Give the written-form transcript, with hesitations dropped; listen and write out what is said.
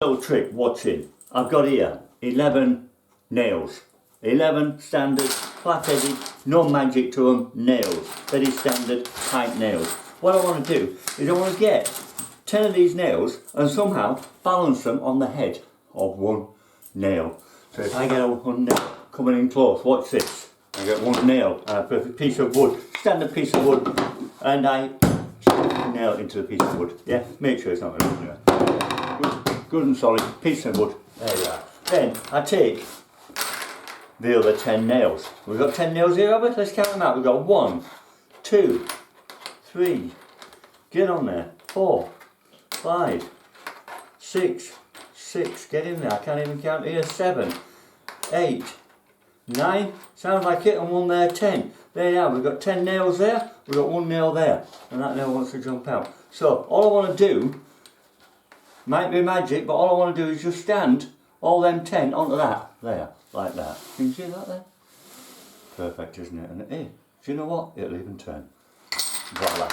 Little trick, what's in? I've got here 11 nails. 11 standard, flat-headed, no magic to them, nails. Very standard, tight nails. What I want to do is I want to get 10 of these nails and somehow balance them on the head of one nail. So if I get one nail coming in close, watch this. I get one nail and I put a piece of wood, standard piece of wood, and I nail it into the piece of wood. Yeah, make sure it's not going to anywhere. Good and solid piece of wood. There you are. Then I take the other 10 nails. We've got 10 nails here, Robert. Let's count them out. We've got 1, 2, 3, get on there, 4, 5, 6, get in there. I can't even count here. 7, 8, 9, sounds like it, and one there, 10. There you are. We've got 10 nails there. We've got one nail there, and that nail wants to jump out. So all I want to do, might be magic, but all I want to do is just stand all them 10 onto that, there, like that. Can you see that there? Perfect, isn't it? And hey, do you know what? It'll even turn. Voila.